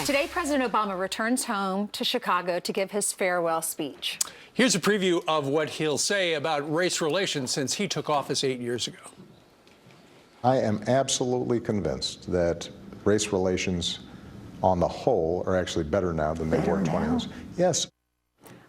Today, President Obama returns home to Chicago to give his farewell speech. Here's a preview of what he'll say about race relations since he took office 8 years ago. I am absolutely convinced that race relations on the whole are actually better now than they were 20 years ago. Yes.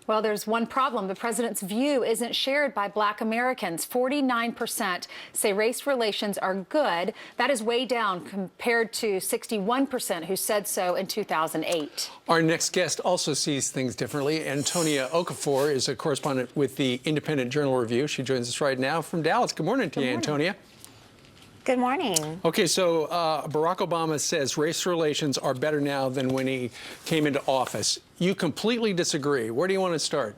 Well, there's one problem. The president's view isn't shared by Black Americans. 49% say race relations are good. That is way down compared to 61% who said so in 2008. Our next guest also sees things differently. Antonia Okafor is a correspondent with the Independent Journal Review. She joins us right now from Dallas. Good morning to you, Antonia. Good morning. Okay, so Barack Obama says race relations are better now than when he came into office. You completely disagree. Where do you want to start?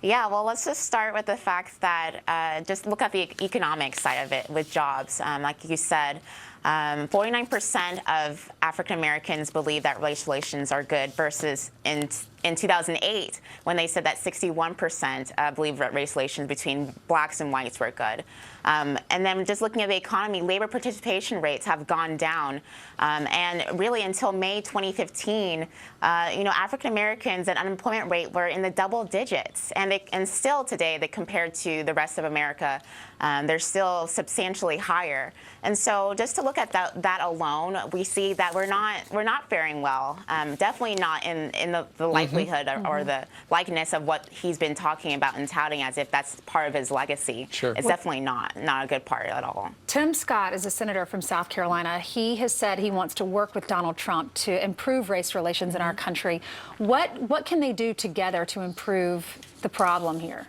Yeah, well, let's just start with the fact that just look at the economic side of it with jobs. Like you said, 49% of African Americans believe that race relations are good versus in 2008 when they said that 61% believe that race relations between blacks and whites were good. And then just looking at the economy, labor participation rates have gone down. And really until May 2015, African Americans and unemployment rate were in the double digits. And still today, compared to the rest of America, they're still substantially higher. And so just to look at that alone, we see that we're not faring well. Definitely not in the likelihood or the likeness of what he's been talking about and touting as if that's part of his legacy. Sure. It's definitely not a good part at all. Tim Scott is a senator from South Carolina. He has said he wants to work with Donald Trump to improve race relations in our country. What can they do together to improve the problem here?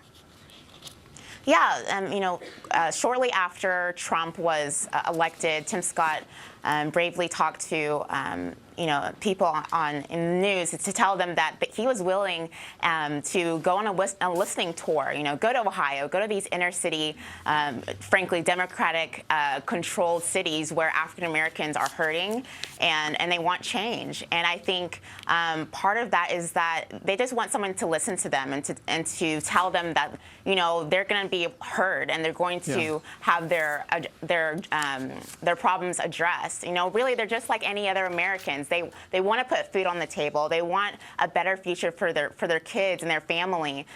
Yeah, shortly after Trump was elected, Tim Scott bravely talked to people in the news to tell them that he was willing to go on a listening tour, go to Ohio, go to these inner city, frankly, Democratic controlled cities where African Americans are hurting and they want change. And I think part of that is that they just want someone to listen to them and to tell them that, they're going to be heard and they're going to have their problems addressed. Really, they're just like any other Americans. They want to put food on the table. They want a better future for their kids and their family,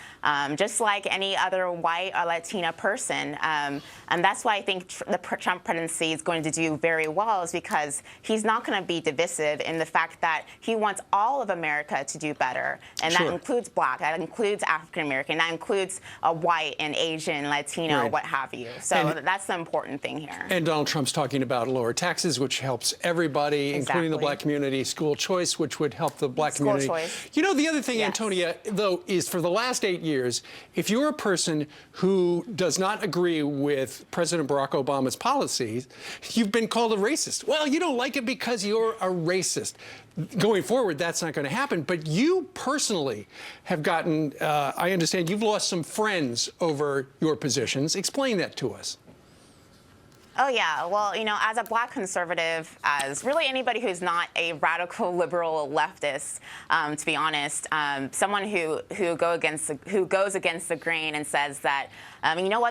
just like any other white or Latina person. And that's why I think the Trump presidency is going to do very well, is because he's not going to be divisive in the fact that he wants all of America to do better. And that includes Black, that includes African American, that includes white and Asian, Latino, what have you. So that's the important thing here. And Donald Trump's talking about lower taxes, which helps everybody, including the Black community, school choice, which would help the Black community. Choice. The other thing, Antonia, though, is for the last 8 years, if you're a person who does not agree with President Barack Obama's policies, you've been called a racist. Well, you don't like it because you're a racist. Going forward, that's not going to happen. But you personally have gotten, I understand you've lost some friends over your positions. Explain that to us. Oh, yeah. Well, as a Black conservative, as really anybody who's not a radical liberal leftist, to be honest, someone who goes against the grain and says that,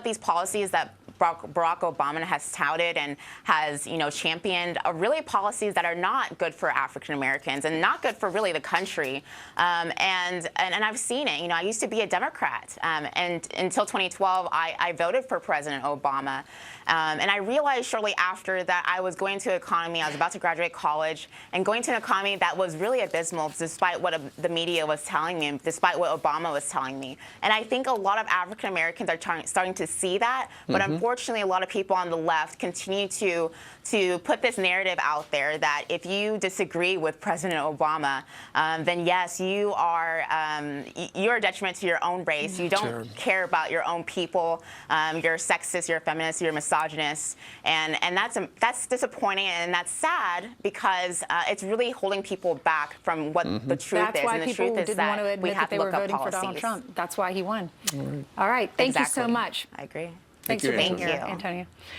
these policies that Barack Obama has touted and has, championed are really policies that are not good for African Americans and not good for really the country. And I've seen it. I used to be a Democrat, and until 2012, I voted for President Obama. And I realized shortly after that I was going to an economy, I was about to graduate college, and going to an economy that was really abysmal despite what the media was telling me, despite what Obama was telling me. And I think a lot of African Americans are starting to see that, but unfortunately a lot of people on the left continue to put this narrative out there that if you disagree with President Obama, then yes, you're a detriment to your own race. You don't care about your own people. You're sexist, you're a feminist, you're a misogynist, and that's disappointing and that's sad because it's really holding people back from what the truth is. And the truth is that we have to look up policies. Donald Trump. That's why he won. All right. Thank you so much. I agree. Thanks for being here, Antonia.